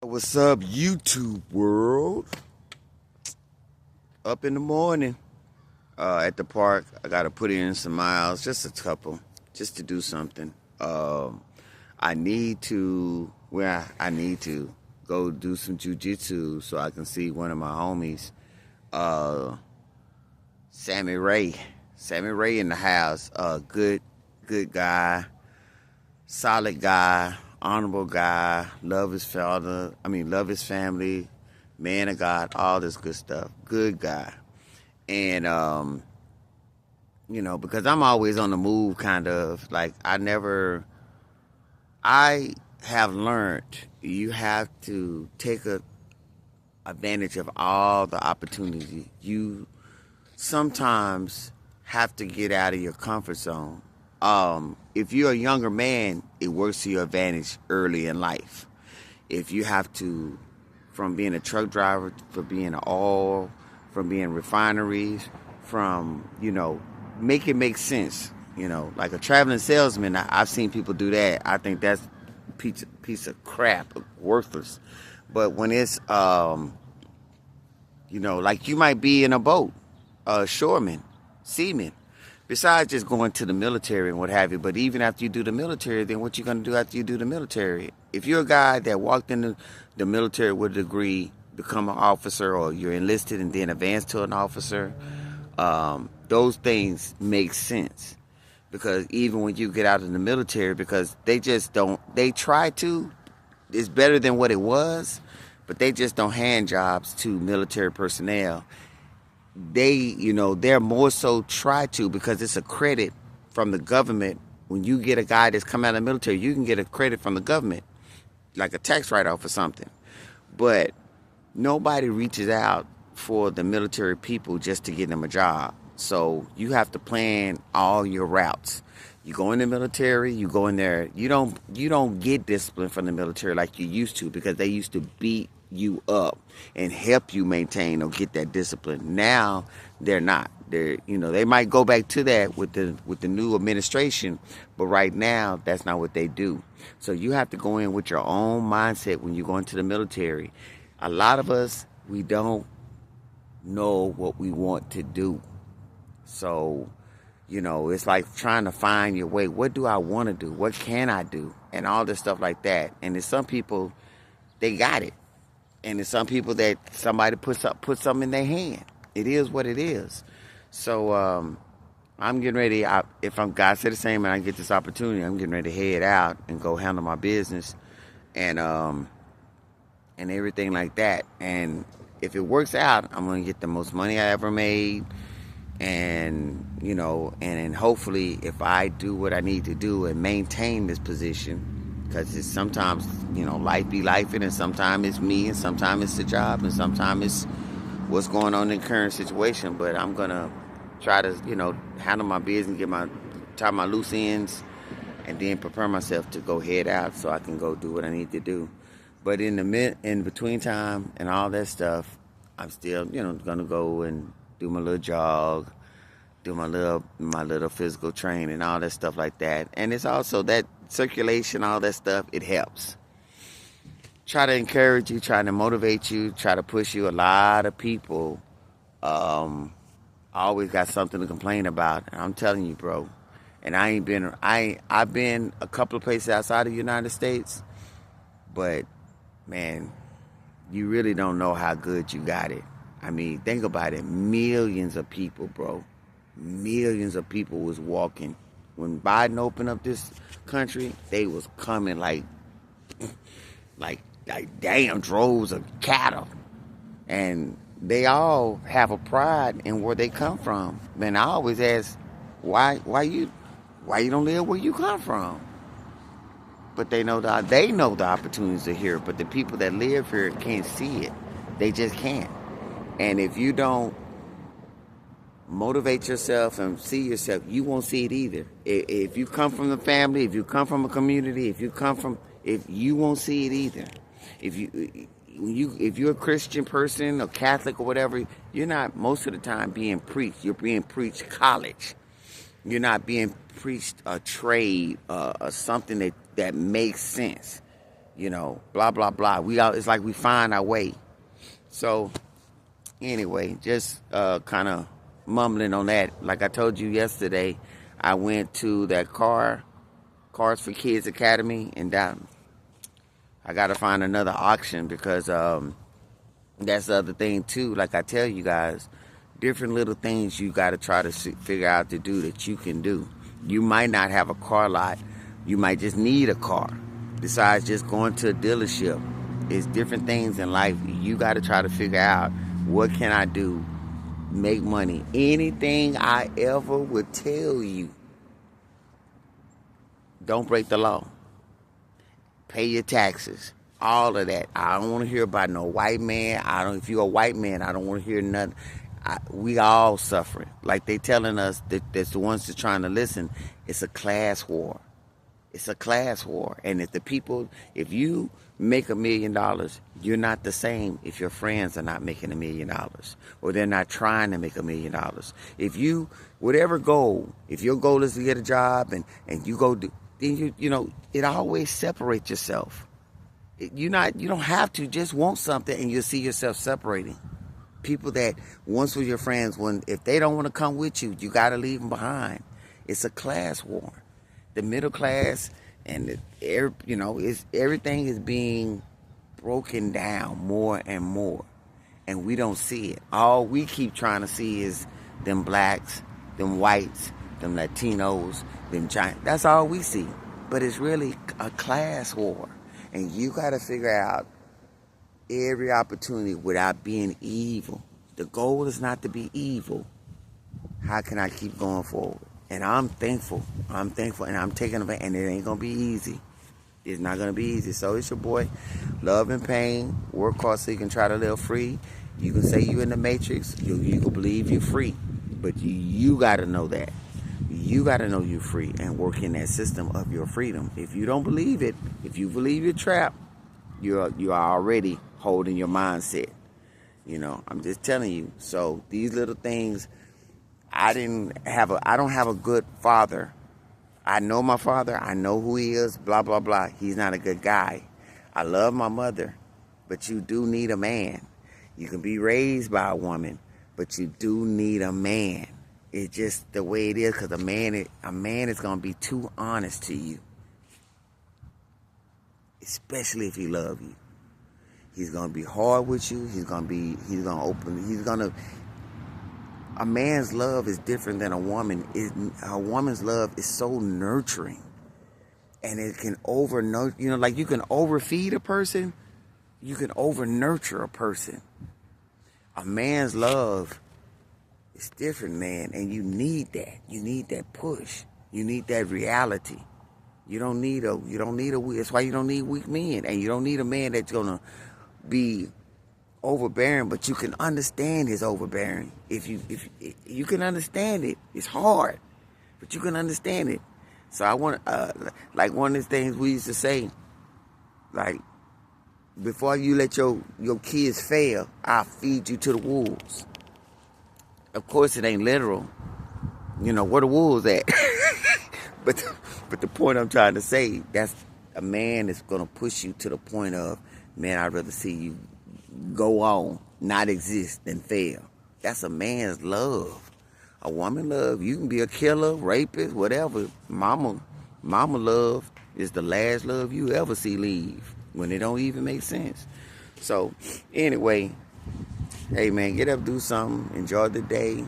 What's up, YouTube world? Up in the morning at the park. I got to put in some miles, just a couple, just to do something. I need to, I need to go do some jujitsu so I can see one of my homies, uh, Sammy Ray. Sammy Ray in the house. Good guy, solid guy, honorable guy, love his father, love his family, man of God, all this good stuff. Good guy. And, because I'm always on the move, kind of, like, I have learned you have to take advantage of all the opportunities. You sometimes have to get out of your comfort zone. If you're a younger man, it works to your advantage early in life. If you have to, from being a truck driver, from being oil, from being refineries, from, make it make sense. Like a traveling salesman, I've seen people do that. I think that's a piece of crap, worthless. But when it's, like you might be in a boat, shoreman, seaman, besides just going to the military and what have you. But even after you do the military, then what you going to do after you do the military? If you're a guy that walked into the military with a degree, become an officer, or you're enlisted and then advance to an officer, those things make sense. Because even when you get out of the military, because they just don't, they try to, it's better than what it was, but they just don't hand jobs to military personnel. They're more so try to, because it's a credit from the government. When you get a guy that's come out of the military, you can get a credit from the government, like a tax write-off or something. But nobody reaches out for the military people just to get them a job. So you have to plan all your routes. You go in the military, you go in there. You don't get discipline from the military like you used to, because they used to beat you up and help you maintain or get that discipline. Now they're not. They might go back to that with the new administration, but right now that's not what they do. So you have to go in with your own mindset when you go into the military. A lot of us, we don't know what we want to do. So, it's like trying to find your way. What do I want to do? What can I do? And all this stuff like that. And there's some people, they got it. And there's some people that somebody put something in their hand. It is what it is. So I'm getting ready. If God said the same and I get this opportunity, I'm getting ready to head out and go handle my business and everything like that. And if it works out, I'm going to get the most money I ever made. And, and hopefully if I do what I need to do and maintain this position, because it's sometimes, life be life, and sometimes it's me, and sometimes it's the job, and sometimes it's what's going on in the current situation. But I'm going to try to, handle my business, tie my loose ends, and then prepare myself to go head out so I can go do what I need to do. But in between time and all that stuff, I'm still, going to go and do my little jog, do my little physical training, all that stuff like that. And it's also that circulation, all that stuff, it helps. Try to encourage you, try to motivate you, try to push you. A lot of people always got something to complain about. And I'm telling you, bro, and I've been a couple of places outside of the United States, but man, you really don't know how good you got it. Think about it. Millions of people, bro. Millions of people was walking. When Biden opened up this country, they was coming like damn droves of cattle. And they all have a pride in where they come from. Man, I always ask, why you don't live where you come from? But they know the opportunities are here. But the people that live here can't see it. They just can't. And if you don't motivate yourself and see yourself, you won't see it either. If you come from the family, if you come from a community, if you won't see it either. If you're a Christian person or Catholic or whatever, you're not most of the time being preached. You're being preached college. You're not being preached a trade, something that makes sense. blah, blah, blah. It's like we find our way. So anyway, just kind of mumbling on that. Like I told you yesterday, I went to that Cars for Kids Academy, and I got to find another auction because that's the other thing too. Like I tell you guys, different little things you got to try to figure out to do that you can do. You might not have a car lot. You might just need a car. Besides just going to a dealership, it's different things in life. You got to try to figure out, what can I do, make money. Anything I ever would tell you, don't break the law. Pay your taxes. All of that. I don't want to hear about no white man. If you're a white man, I don't want to hear nothing. We all suffering. Like they telling us that's the ones that's trying to listen. It's a class war. It's a class war. And if you make $1 million, you're not the same if your friends are not making $1 million or they're not trying to make $1 million. If whatever goal, if your goal is to get a job and you go do, then it always separates yourself. You don't have to just want something and you'll see yourself separating. People that once were your friends, if they don't want to come with you, you got to leave them behind. It's a class war. The middle class and everything is being broken down more and more, and we don't see it. All we keep trying to see is them blacks, them whites, them Latinos, them Chinese. That's all we see. But it's really a class war, and you got to figure out every opportunity without being evil. The goal is not to be evil. How can I keep going forward? And I'm thankful, and I'm taking it, and it ain't going to be easy. It's not going to be easy. So it's your boy, Love and Pain. Work hard so you can try to live free. You can say you in the matrix. You can believe you're free. But you got to know that. You got to know you're free and work in that system of your freedom. If you don't believe it, if you believe you're trapped, you are already holding your mindset. I'm just telling you. So these little things, I don't have a good father. I know my father. I know who he is, blah, blah, blah. He's not a good guy. I love my mother, but you do need a man. You can be raised by a woman, but you do need a man. It's just the way it is, because a man is going to be too honest to you, especially if he loves you. He's going to be hard with you. A man's love is different than a woman. A woman's love is so nurturing, and it can over-nurture. Like you can overfeed a person, you can over-nurture a person. A man's love is different, man, and you need that. You need that push. You need that reality. You don't need a. That's why you don't need weak men, and you don't need a man that's gonna be overbearing, but you can understand his overbearing. If you can understand it, it's hard, but you can understand it. So I want, like one of the things we used to say, like, before you let your kids fail, I'll feed you to the wolves. Of course, it ain't literal. Where the wolves at? but the point I'm trying to say, that's a man that's gonna push you to the point of, man, I'd rather see you go on, not exist, than fail. That's a man's love. A woman love, you can be a killer, rapist, whatever. Mama love is the last love you ever see leave, when it don't even make sense. So anyway, hey man, get up, do something, enjoy the day.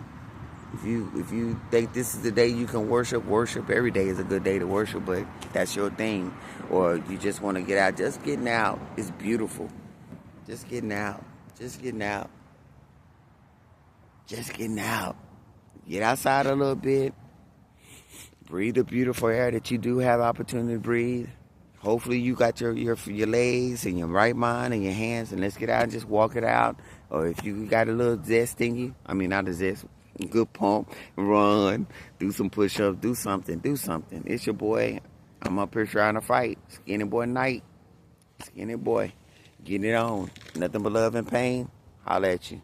If you think this is the day you can worship. Every day is a good day to worship, but that's your thing. Or you just want to get out. Just getting out is beautiful. Just getting out. Get outside a little bit. Breathe the beautiful air that you do have opportunity to breathe. Hopefully you got your legs and your right mind and your hands, and let's get out and just walk it out. Or if you got a little zest in you, not a zest, good pump, run, do some push-ups, do something. It's your boy. I'm up here trying to fight. Skinny boy night. Skinny boy. Getting it on. Nothing but love and pain. Holla at you.